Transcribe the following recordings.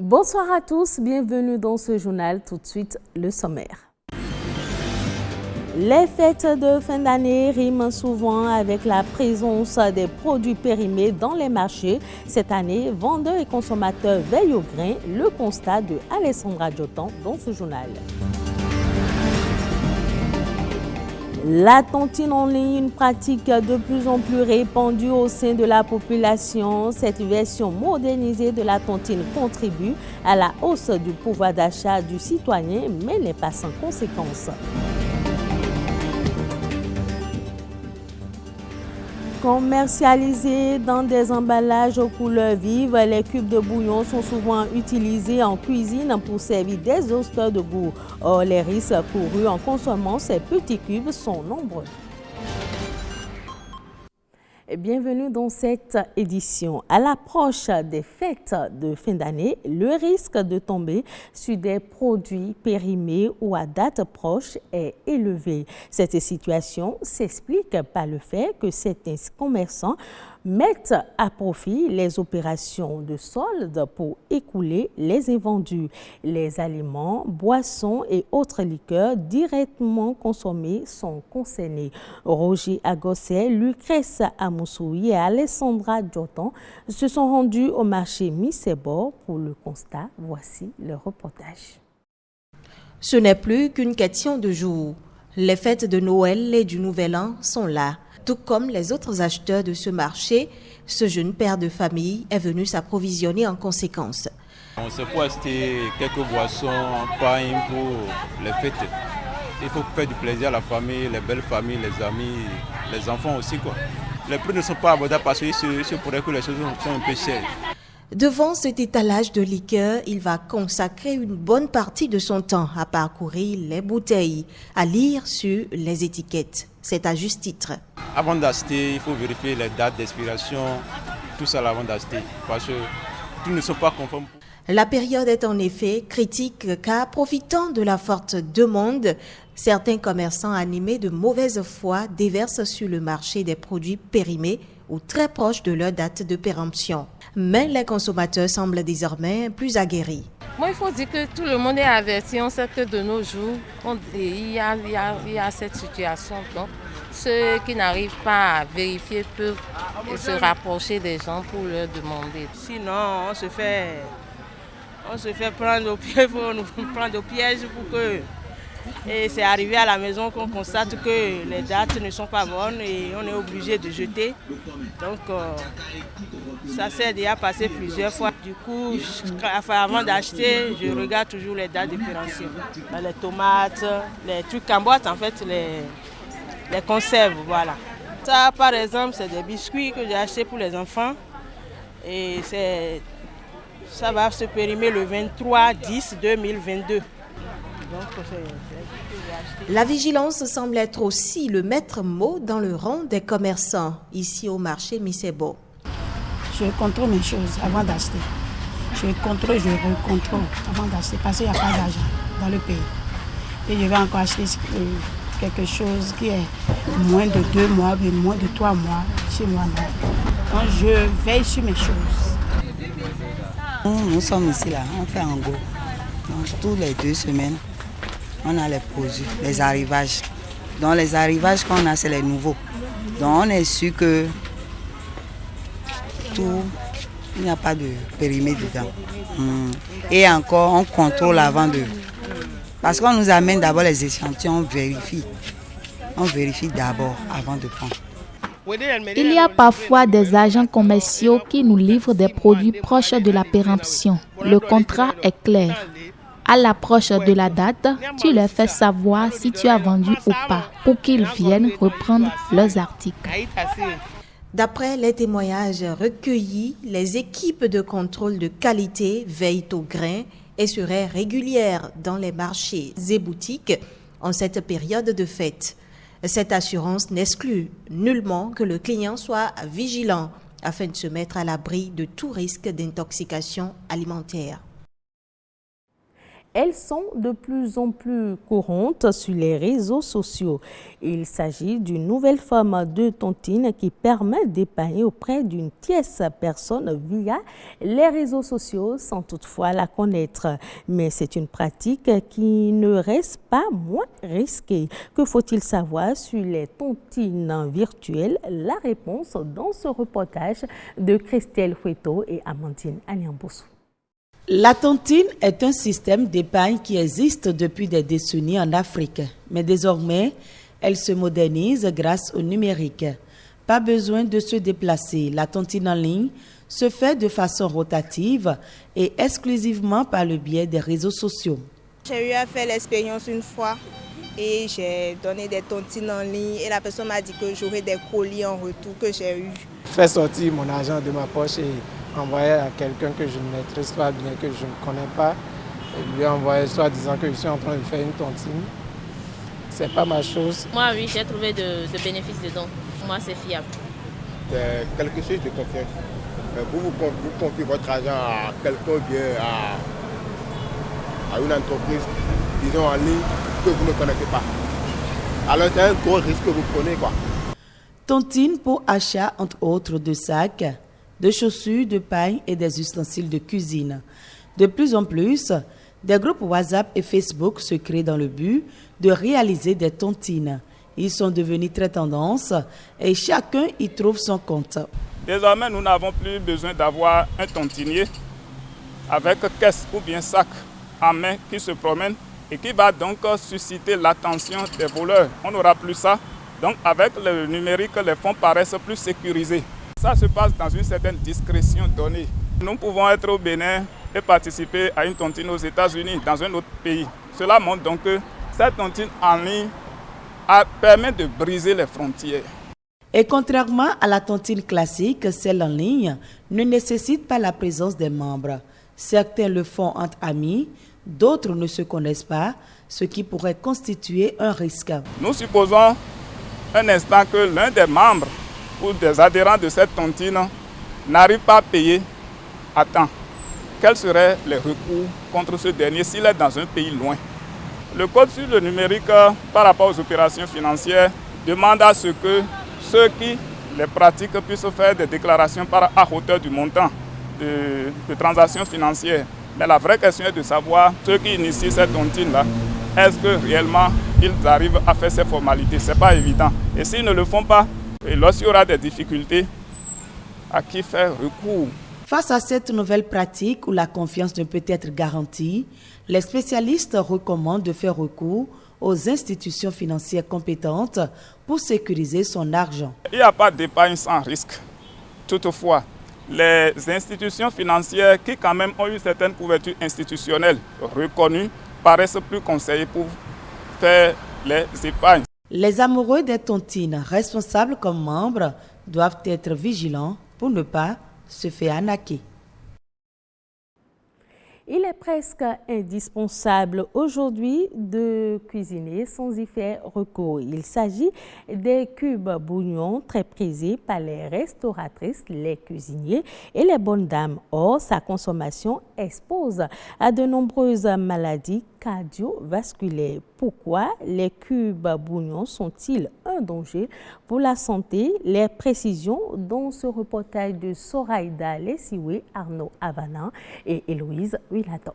Bonsoir à tous, bienvenue dans ce journal. Tout de suite, le sommaire. Les fêtes de fin d'année riment souvent avec la présence des produits périmés dans les marchés. Cette année, vendeurs et consommateurs veillent au grain. Le constat de Alessandra Diotan dans ce journal. La tontine en ligne, une pratique de plus en plus répandue au sein de la population. Cette version modernisée de la tontine contribue à la hausse du pouvoir d'achat du citoyen, mais n'est pas sans conséquences. Commercialisés dans des emballages aux couleurs vives, les cubes de bouillon sont souvent utilisés en cuisine pour servir des austères de goût. Or, les risques courus en consommant ces petits cubes sont nombreux. Bienvenue dans cette édition. À l'approche des fêtes de fin d'année, le risque de tomber sur des produits périmés ou à date proche est élevé. Cette situation s'explique par le fait que certains commerçants mettent à profit les opérations de solde pour écouler les invendus. Les aliments, boissons et autres liqueurs directement consommés sont concernés. Roger Agosset, Lucrèce Amoussoui et Alessandra Diotan se sont rendus au marché Missebo pour le constat. Voici le reportage. Ce n'est plus qu'une question de jours. Les fêtes de Noël et du Nouvel An sont là. Tout comme les autres acheteurs de ce marché, ce jeune père de famille est venu s'approvisionner en conséquence. On s'est pour acheter quelques boissons, pain pour les fêtes. Il faut faire du plaisir à la famille, les belles familles, les amis, les enfants aussi, quoi. Les prix ne sont pas abordables parce qu'il se pourrait que les choses sont un peu chères. Devant cet étalage de liqueurs, il va consacrer une bonne partie de son temps à parcourir les bouteilles, à lire sur les étiquettes. C'est à juste titre. Avant d'acheter, il faut vérifier les dates d'expiration, tout ça avant d'acheter, parce que tous ne sont pas conformes. La période est en effet critique car, profitant de la forte demande, certains commerçants animés de mauvaise foi déversent sur le marché des produits périmés ou très proches de leur date de péremption. Mais les consommateurs semblent désormais plus aguerris. Moi, il faut dire que tout le monde est averti. On sait que de nos jours, il y a cette situation. Donc, ceux qui n'arrivent pas à vérifier peuvent se rapprocher des gens pour leur demander. Sinon, on se fait prendre au piège, pour nous prendre au piège pour que... Et c'est arrivé à la maison qu'on constate que les dates ne sont pas bonnes et on est obligé de jeter. Donc ça s'est déjà passé plusieurs fois. Du coup, avant d'acheter, je regarde toujours les dates de péremption. Les tomates, les trucs en boîte, en fait, les conserves, voilà. Ça, par exemple, c'est des biscuits que j'ai achetés pour les enfants. Et ça va se périmer le 23/10/2022. La vigilance semble être aussi le maître mot dans le rang des commerçants, ici au marché Missebo. Je contrôle mes choses avant d'acheter. Je recontrôle avant d'acheter parce qu'il n'y a pas d'argent dans le pays. Et je vais encore acheter quelque chose qui est moins de 2 mois, mais moins de 3 mois chez moi. Donc je veille sur mes choses. Nous sommes ici, là, on fait en gros. Donc tous les 2 semaines, on a les produits, les arrivages. Donc les arrivages qu'on a, c'est les nouveaux. Donc on est sûr que tout, il n'y a pas de périmé dedans. Et encore, on contrôle avant de... Parce qu'on nous amène d'abord les échantillons, on vérifie. On vérifie d'abord avant de prendre. Il y a parfois des agents commerciaux qui nous livrent des produits proches de la péremption. Le contrat est clair. À l'approche de la date, tu leur fais savoir si tu as vendu ou pas pour qu'ils viennent reprendre leurs articles. D'après les témoignages recueillis, les équipes de contrôle de qualité veillent au grain et seraient régulières dans les marchés et boutiques en cette période de fête. Cette assurance n'exclut nullement que le client soit vigilant afin de se mettre à l'abri de tout risque d'intoxication alimentaire. elles sont de plus en plus courantes sur les réseaux sociaux. Il s'agit d'une nouvelle forme de tontine qui permet d'épargner auprès d'une tierce personne via les réseaux sociaux sans toutefois la connaître. Mais c'est une pratique qui ne reste pas moins risquée. Que faut-il savoir sur les tontines virtuelles? La réponse dans ce reportage de Christelle Hueto et Amandine Anyamboussou. La tontine est un système d'épargne qui existe depuis des décennies en Afrique. Mais désormais, elle se modernise grâce au numérique. Pas besoin de se déplacer. La tontine en ligne se fait de façon rotative et exclusivement par le biais des réseaux sociaux. J'ai eu à faire l'expérience une fois et j'ai donné des tontines en ligne et la personne m'a dit que j'aurais des colis en retour que j'ai eu. Faire sortir mon argent de ma poche et envoyer à quelqu'un que je ne maîtrise pas bien, que je ne connais pas, et lui envoyer soit disant que je suis en train de faire une tontine. C'est pas ma chose. Moi, oui, j'ai trouvé de bénéfices dedans. Pour moi, c'est fiable. C'est quelque chose de confiance. Vous confiez votre argent à quelqu'un, bien à une entreprise, disons en ligne, que vous ne connaissez pas. Alors c'est un gros risque que vous prenez, quoi. Tontine pour achat, entre autres, de sacs, de chaussures, de paille et des ustensiles de cuisine. De plus en plus, des groupes WhatsApp et Facebook se créent dans le but de réaliser des tontines. Ils sont devenus très tendance et chacun y trouve son compte. Désormais, nous n'avons plus besoin d'avoir un tontinier avec caisse ou bien sac en main qui se promène et qui va donc susciter l'attention des voleurs. On n'aura plus ça. Donc avec le numérique, les fonds paraissent plus sécurisés. Ça se passe dans une certaine discrétion donnée. Nous pouvons être au Bénin et participer à une tontine aux États-Unis, dans un autre pays. Cela montre donc que cette tontine en ligne permet de briser les frontières. Et contrairement à la tontine classique, celle en ligne ne nécessite pas la présence des membres. Certains le font entre amis, d'autres ne se connaissent pas, ce qui pourrait constituer un risque. Nous supposons un instant que l'un des membres ou des adhérents de cette tontine n'arrive pas à payer à temps. Quels seraient les recours contre ce dernier s'il est dans un pays loin? Le code sur le numérique par rapport aux opérations financières demande à ce que ceux qui les pratiquent puissent faire des déclarations à hauteur du montant de transactions financières. Mais la vraie question est de savoir ceux qui initient cette tontine-là, est-ce que réellement ils arrivent à faire ces formalités? Ce n'est pas évident. Et s'ils ne le font pas, et lorsqu'il y aura des difficultés, à qui faire recours? Face à cette nouvelle pratique où la confiance ne peut être garantie, les spécialistes recommandent de faire recours aux institutions financières compétentes pour sécuriser son argent. Il n'y a pas d'épargne sans risque. Toutefois, les institutions financières qui quand même ont une certaine couverture institutionnelle reconnue paraissent plus conseillées pour faire les épargnes. Les amoureux des tontines, responsables comme membres, doivent être vigilants pour ne pas se faire arnaquer. Il est presque indispensable aujourd'hui de cuisiner sans y faire recours. Il s'agit des cubes bouillons très prisés par les restauratrices, les cuisiniers et les bonnes dames. Or, sa consommation expose à de nombreuses maladies cardiovasculaires. Pourquoi les cubes bouillons sont-ils un danger pour la santé? Les précisions dans ce reportage de Soraïda Lessiwe, Arnaud Havana et Héloïse Wilato.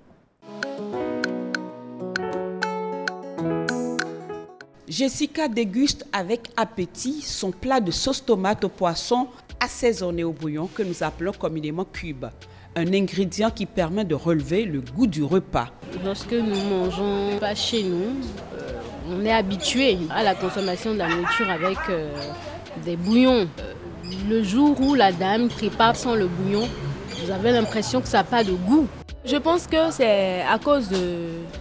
Jessica déguste avec appétit son plat de sauce tomate au poisson assaisonné au bouillon que nous appelons communément cube. Un ingrédient qui permet de relever le goût du repas. Lorsque nous mangeons pas chez nous, on est habitué à la consommation de la nourriture avec des bouillons. Le jour où la dame prépare sans le bouillon, vous avez l'impression que ça n'a pas de goût. Je pense que c'est à cause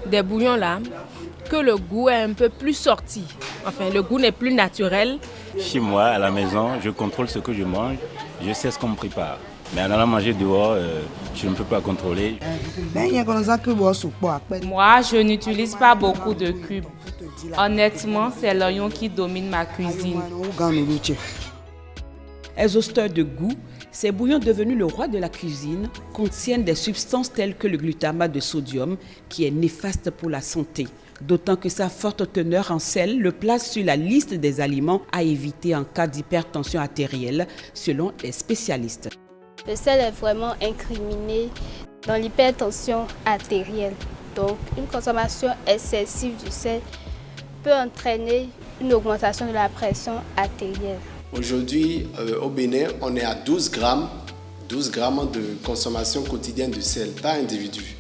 des bouillons là que le goût est un peu plus sorti. Enfin, le goût n'est plus naturel. Chez moi, à la maison, je contrôle ce que je mange, je sais ce qu'on me prépare. Mais en allant manger dehors, je ne peux pas contrôler. Moi, je n'utilise pas beaucoup de cubes. Honnêtement, c'est l'oignon qui domine ma cuisine. Exhausteur de goût, Ces bouillons devenus le roi de la cuisine contiennent des substances telles que le glutamate de sodium qui est néfaste pour la santé. D'autant que sa forte teneur en sel le place sur la liste des aliments à éviter en cas d'hypertension artérielle, selon les spécialistes. Le sel est vraiment incriminé dans l'hypertension artérielle. Donc, une consommation excessive du sel peut entraîner une augmentation de la pression artérielle. Aujourd'hui, au Bénin, on est à 12 grammes de consommation quotidienne de sel par individu.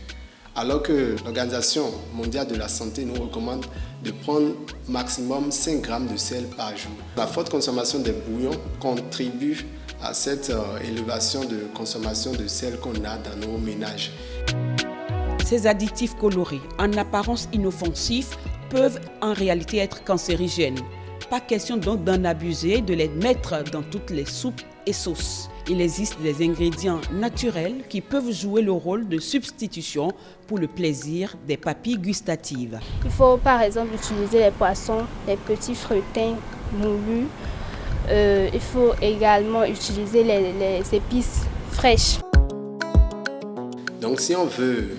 Alors que l'Organisation mondiale de la santé nous recommande de prendre maximum 5 grammes de sel par jour. La forte consommation des bouillons contribue à cette élévation de consommation de sel qu'on a dans nos ménages. Ces additifs colorés, en apparence inoffensifs, peuvent en réalité être cancérigènes. Pas question donc d'en abuser, de les mettre dans toutes les soupes et sauces. Il existe des ingrédients naturels qui peuvent jouer le rôle de substitution pour le plaisir des papilles gustatives. Il faut par exemple utiliser les poissons, les petits frettins moulus. Il faut également utiliser les épices fraîches. Donc si on veut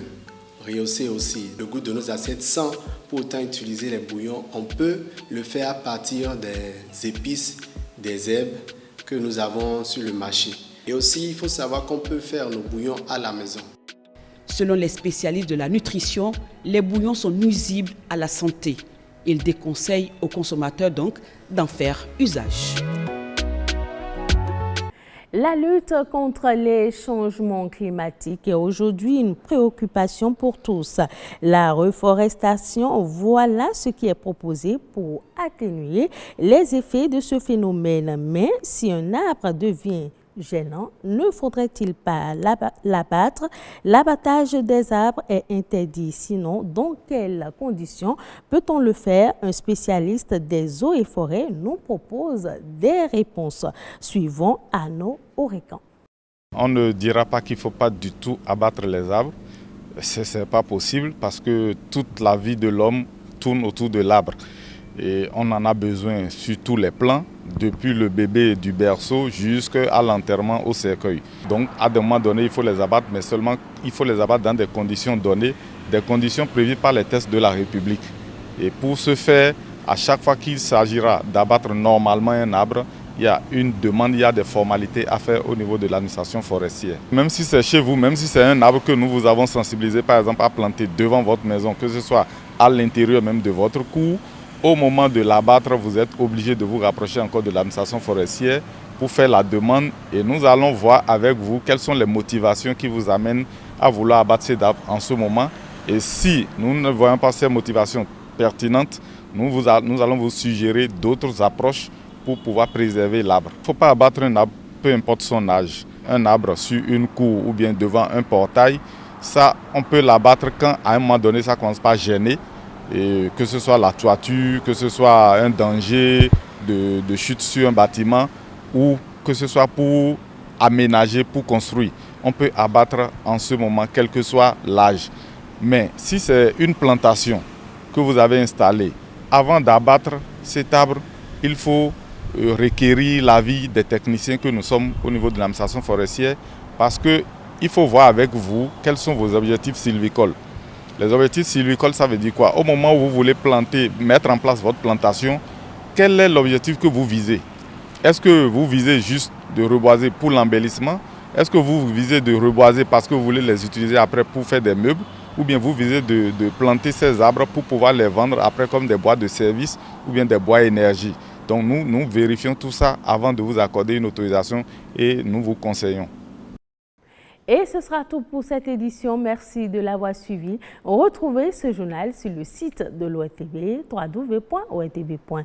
rehausser aussi le goût de nos assiettes sans pour autant utiliser les bouillons, on peut le faire à partir des épices, des herbes que nous avons sur le marché. Et aussi, il faut savoir qu'on peut faire nos bouillons à la maison. Selon les spécialistes de la nutrition, les bouillons sont nuisibles à la santé. Ils déconseillent aux consommateurs donc d'en faire usage. La lutte contre les changements climatiques est aujourd'hui une préoccupation pour tous. La reforestation, voilà ce qui est proposé pour atténuer les effets de ce phénomène. Mais si un arbre devient gênant, ne faudrait-il pas l'abattre? L'abattage des arbres est interdit. Sinon, dans quelles conditions peut-on le faire? Un spécialiste des eaux et forêts nous propose des réponses. Suivons Arnaud Orecan. On ne dira pas qu'il ne faut pas du tout abattre les arbres. Ce n'est pas possible parce que toute la vie de l'homme tourne autour de l'arbre. Et on en a besoin sur tous les plans, depuis le bébé du berceau jusqu'à l'enterrement au cercueil. Donc à un moment donné, il faut les abattre, mais seulement il faut les abattre dans des conditions données, des conditions prévues par les textes de la République. Et pour ce faire, à chaque fois qu'il s'agira d'abattre normalement un arbre, il y a une demande, il y a des formalités à faire au niveau de l'administration forestière. Même si c'est chez vous, même si c'est un arbre que nous vous avons sensibilisé par exemple à planter devant votre maison, que ce soit à l'intérieur même de votre cour, au moment de l'abattre, vous êtes obligé de vous rapprocher encore de l'administration forestière pour faire la demande et nous allons voir avec vous quelles sont les motivations qui vous amènent à vouloir abattre cet arbre en ce moment. Et si nous ne voyons pas ces motivations pertinentes, nous allons vous suggérer d'autres approches pour pouvoir préserver l'arbre. Il ne faut pas abattre un arbre, peu importe son âge. Un arbre sur une cour ou bien devant un portail, ça on peut l'abattre quand à un moment donné ça ne commence pas à gêner. Et que ce soit la toiture, que ce soit un danger de chute sur un bâtiment ou que ce soit pour aménager, pour construire. On peut abattre en ce moment, quel que soit l'âge. Mais si c'est une plantation que vous avez installée, avant d'abattre cet arbre, il faut requérir l'avis des techniciens que nous sommes au niveau de l'administration forestière parce qu'il faut voir avec vous quels sont vos objectifs sylvicoles. Les objectifs sylvicoles, ça veut dire quoi? Au moment où vous voulez planter, mettre en place votre plantation, quel est l'objectif que vous visez? Est-ce que vous visez juste de reboiser pour l'embellissement? Est-ce que vous visez de reboiser parce que vous voulez les utiliser après pour faire des meubles? Ou bien vous visez de planter ces arbres pour pouvoir les vendre après comme des bois de service ou bien des bois énergie? Donc nous vérifions tout ça avant de vous accorder une autorisation et nous vous conseillons. Et ce sera tout pour cette édition. Merci de l'avoir suivi. Retrouvez ce journal sur le site de l'ORTB, www.ortb.fr.